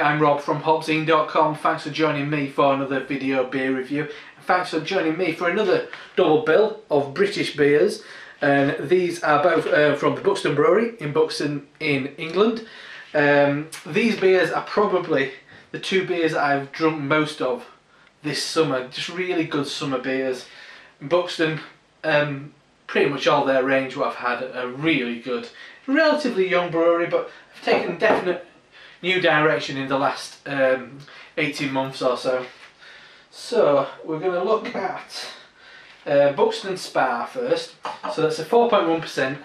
I'm Rob from HopZine.com. Thanks for joining me for another video beer review. And thanks for joining me for another double bill of British beers. And these are both from the Buxton Brewery in Buxton in England. These beers are probably the two beers that I've drunk most of this summer. Just really good summer beers. Buxton, pretty much all their range what I've had are really good. Relatively young brewery, but have taken definite new direction in the last 18 months or so. So we're going to look at Buxton Spa first. So that's a 4.1%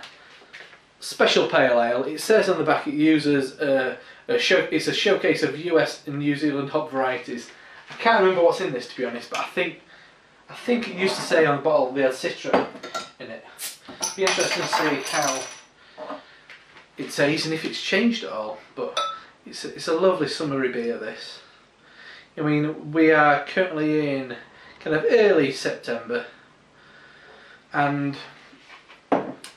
special pale ale. It says on the back it uses it's a showcase of US and New Zealand hop varieties. I can't remember what's in this, to be honest, but I think it used to say on the bottle they had Citra in it. It'd be interesting to see how it tastes and if it's changed at all. But it's a lovely summery beer, this. I mean, we are currently in kind of early September, and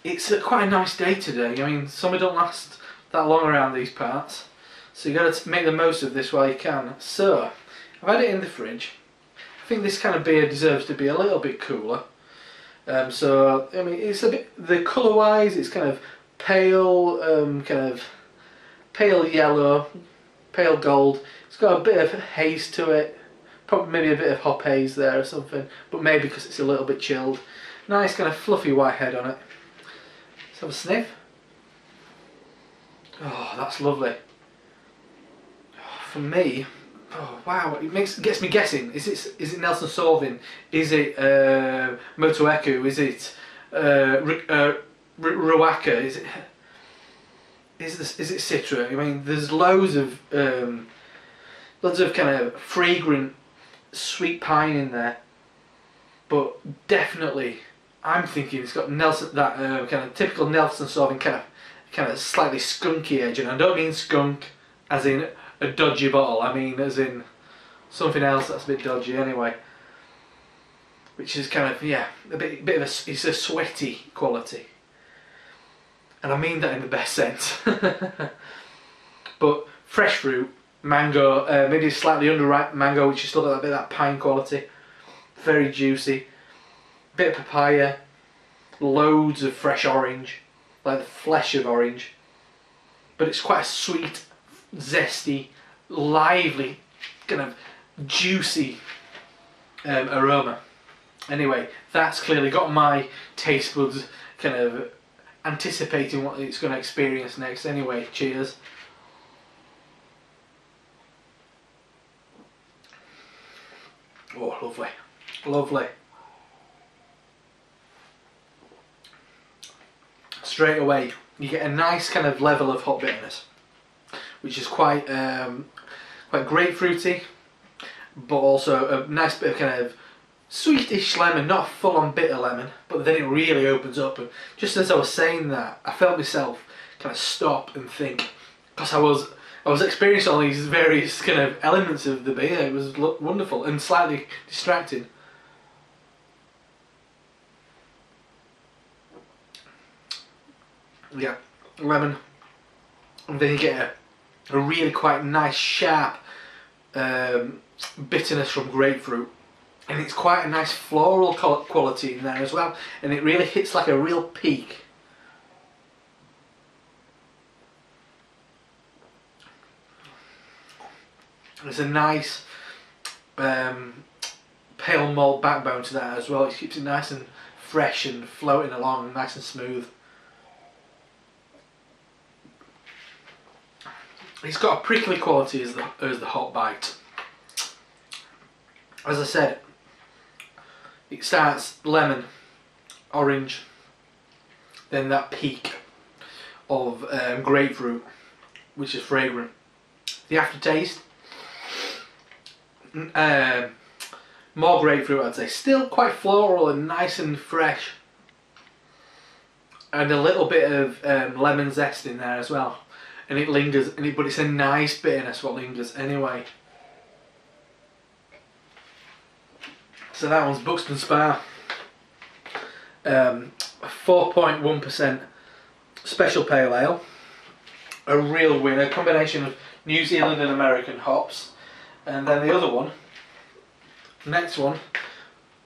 it's quite a nice day today. I mean, summer don't last that long around these parts, so you got to make the most of this while you can. So I've had it in the fridge. I think this kind of beer deserves to be a little bit cooler. So I mean, it's a bit, the colour wise, it's kind of pale, kind of pale yellow, pale gold. It's got a bit of haze to it, probably maybe a bit of hop haze there or something, but maybe because it's a little bit chilled. Nice kind of fluffy white head on it. Let's have a sniff. Oh, that's lovely. For me, oh wow, it gets me guessing. Is it Nelson Sauvin? Is it Moto Eku? Is it Ruaka? Is it Citra? I mean, there's loads of kind of fragrant sweet pine in there, but definitely I'm thinking it's got that kind of typical Nelson Sauvin kind of slightly skunky edge, and I don't mean skunk as in a dodgy bottle. I mean as in something else that's a bit dodgy anyway, which is kind of, yeah, a bit of it's a sweaty quality. And I mean that in the best sense. But fresh fruit, mango, maybe slightly underripe mango, which is still got a bit of that pine quality. Very juicy. Bit of papaya. Loads of fresh orange, like the flesh of orange. But it's quite a sweet, zesty, lively, kind of juicy aroma. Anyway, that's clearly got my taste buds kind of anticipating what it's going to experience next. Anyway, cheers. Oh, lovely, lovely. Straight away, you get a nice kind of level of hop bitterness, which is quite grapefruity, but also a nice bit of kind of sweetish lemon, not full on bitter lemon, but then it really opens up. And just as I was saying that, I felt myself kind of stop and think, because I was experiencing all these various kind of elements of the beer. It was wonderful and slightly distracting. Yeah, lemon, and then you get a really quite nice sharp bitterness from grapefruit. And it's quite a nice floral quality in there as well, and it really hits like a real peak. There's a nice pale malt backbone to that as well. It keeps it nice and fresh and floating along, nice and smooth. It's got a prickly quality as the hot bite. As I said, it starts lemon, orange, then that peak of grapefruit, which is fragrant. The aftertaste, more grapefruit I'd say, still quite floral and nice and fresh, and a little bit of lemon zest in there as well, and it lingers, but it's a nice bitterness what lingers anyway. So that one's Buxton Spa, 4.1% special pale ale, a real winner, combination of New Zealand and American hops. And then the other one, next one,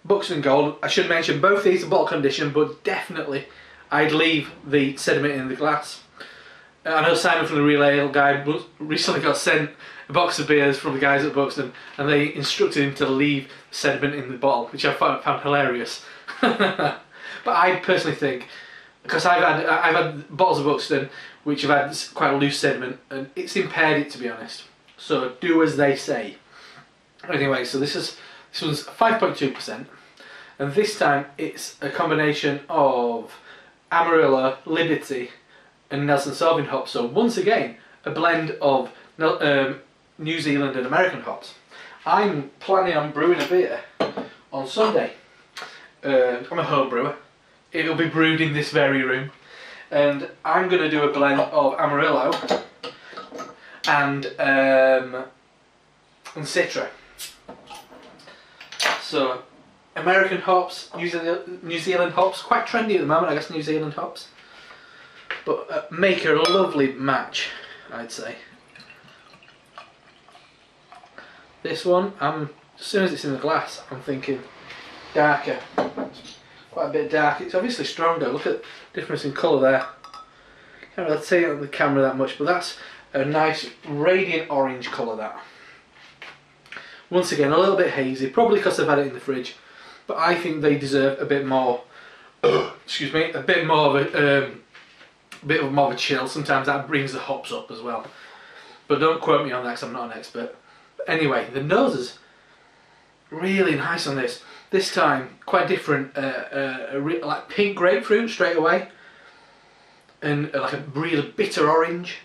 Buxton Gold. I should mention both these are bottle conditioned, but definitely I'd leave the sediment in the glass. I know Simon from the Real Ale guy recently got sent a box of beers from the guys at Buxton, and they instructed him to leave sediment in the bottle, which I found hilarious. But I personally think, because I've had bottles of Buxton which have had quite a loose sediment, and it's impaired it, to be honest. So do as they say. Anyway, so this one's 5.2%, and this time it's a combination of Amarillo, Liberty, and Nelson Sauvin hops. So once again, a blend of New Zealand and American hops. I'm planning on brewing a beer on Sunday. I'm a home brewer. It'll be brewed in this very room, and I'm going to do a blend of Amarillo and Citra. So American hops, New Zealand hops, quite trendy at the moment, I guess, New Zealand hops, but make a lovely match, I'd say. This one, as soon as it's in the glass, I'm thinking darker, quite a bit darker. It's obviously strong though. Look at the difference in colour there. Can't really see it on the camera that much, but that's a nice radiant orange colour. That. Once again, a little bit hazy, probably because I've had it in the fridge, but I think they deserve a bit more. Excuse me, a bit more of a chill. Sometimes that brings the hops up as well, but don't quote me on that because I'm not an expert. But anyway, the nose is really nice on this. This time, quite different, like pink grapefruit straight away, and like a really bitter orange,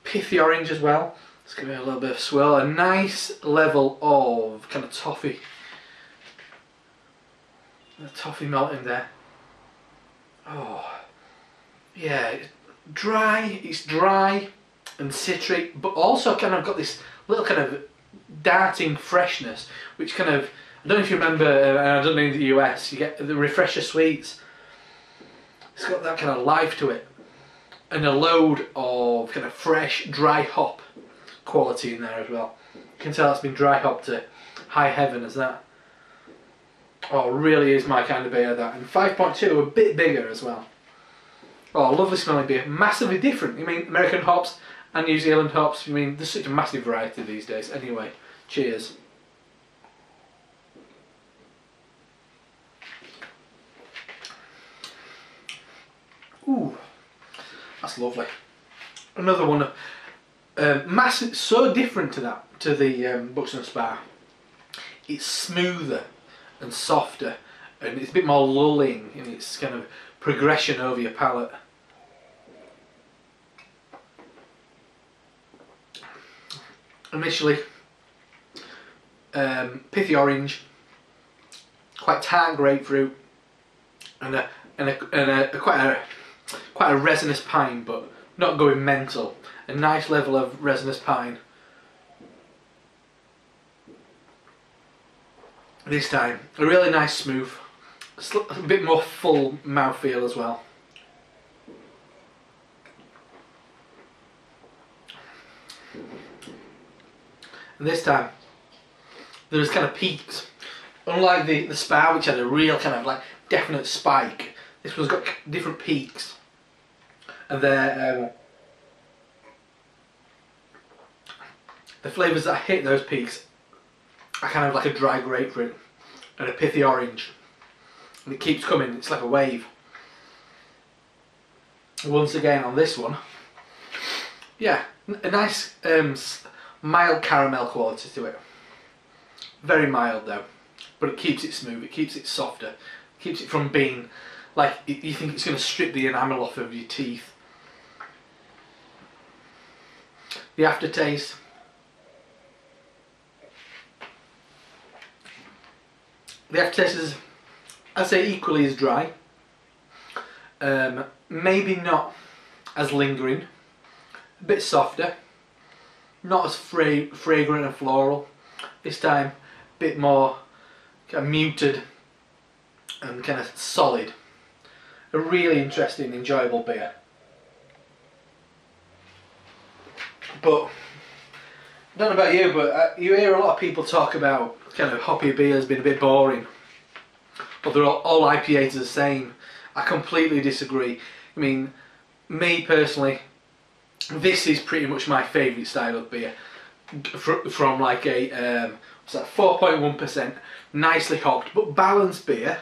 pithy orange as well. Let's give it a little bit of swirl. A nice level of kind of toffee, the toffee melt in there. Oh, yeah, it's dry and citric, but also kind of got this little kind of darting freshness, which kind of, I don't know if you remember, and I don't know in the US, you get the refresher sweets. It's got that kind of life to it, and a load of kind of fresh, dry hop quality in there as well. You can tell it's been dry hopped to high heaven as that. Oh, really is my kind of beer, that. And 5.2, a bit bigger as well. Oh, lovely smelling beer. Massively different. I mean, American hops and New Zealand hops. I mean, there's such a massive variety these days. Anyway, cheers. Ooh, that's lovely. Another one, massive, so different to that, to the Buxton Spa. It's smoother and softer, and it's a bit more lulling in its kind of progression over your palate. Initially, pithy orange, quite tart grapefruit, and quite a resinous pine, but not going mental. A nice level of resinous pine. This time, a really nice smooth, a bit more full mouthfeel as well. And this time, there's kind of peaks. Unlike the Spa, which had a real kind of like definite spike, this one's got different peaks. And they're, the flavours that hit those peaks are kind of like a dry grapefruit and a pithy orange. And it keeps coming, it's like a wave. Once again on this one, yeah, a nice mild caramel quality to it. Very mild though, but it keeps it smooth, it keeps it softer, it keeps it from being like you think it's going to strip the enamel off of your teeth. The aftertaste, is, I'd say, equally as dry. Maybe not as lingering, a bit softer, not as fragrant and floral. This time, a bit more kind of muted and kind of solid. A really interesting, enjoyable beer. But I don't know about you, but you hear a lot of people talk about kind of hoppy beers being a bit boring, but they're all IPAs are the same. I completely disagree. I mean, me personally, this is pretty much my favourite style of beer. From like a 4.1%, nicely hopped but balanced beer,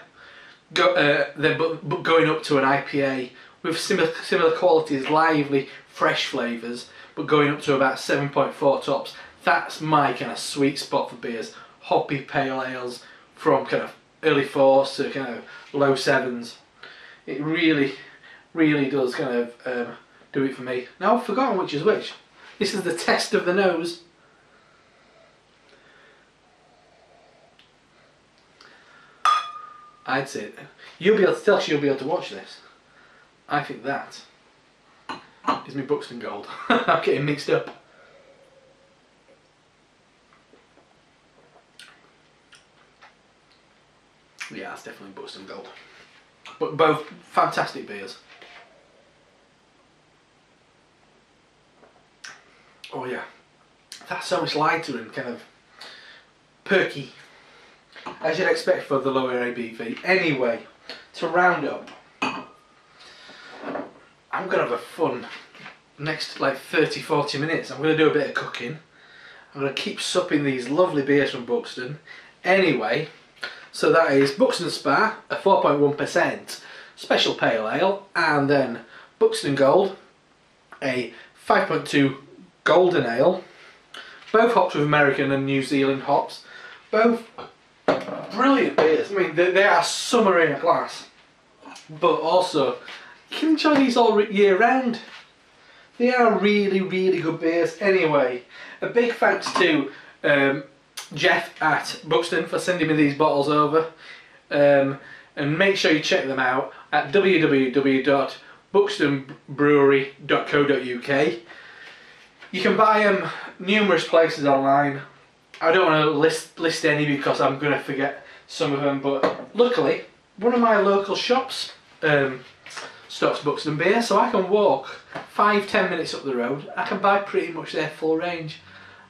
but going up to an IPA with similar qualities, lively, fresh flavours, but going up to about 7.4 tops. That's my kind of sweet spot for beers. Hoppy pale ales from kind of early 4s to kind of low 7s. It really, really does kind of do it for me. Now I've forgotten which is which. This is the test of the nose. I'd say you'll be able to tell, you'll be able to watch this. I think that is my Buxton Gold. I'm getting mixed up. Yeah, that's definitely Buxton Gold. But both fantastic beers. Oh yeah, that's so much lighter and kind of perky, as you'd expect for the lower ABV. Anyway, to round up, I'm going to have a fun next like 30-40 minutes. I'm going to do a bit of cooking. I'm going to keep supping these lovely beers from Buxton. Anyway, so that is Buxton Spa, a 4.1% special pale ale, and then Buxton Gold, a 5.2 golden ale, both hopped with American and New Zealand hops. Both brilliant beers. I mean, they are summer in a glass, but also you can enjoy these all year round. They are really, really good beers. Anyway, a big thanks to Geoff at Buxton for sending me these bottles over, and make sure you check them out at www.buxtonbrewery.co.uk. You can buy them numerous places online. I don't want to list any because I'm going to forget some of them, but luckily one of my local shops stocks Buxton beer, so I can walk 5-10 minutes up the road. I can buy pretty much their full range.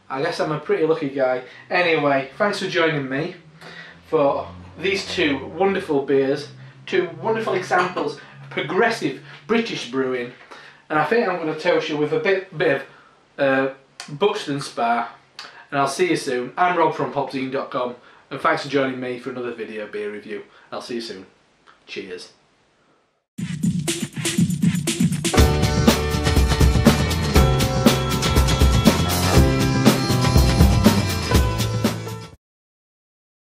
I guess I'm a pretty lucky guy. Anyway, thanks for joining me for these two wonderful beers, two wonderful examples of progressive British brewing, and I think I'm going to toast you with a bit of Buxton Spa, and I'll see you soon. I'm Rob from HopZine.com, and thanks for joining me for another video beer review. I'll see you soon. Cheers.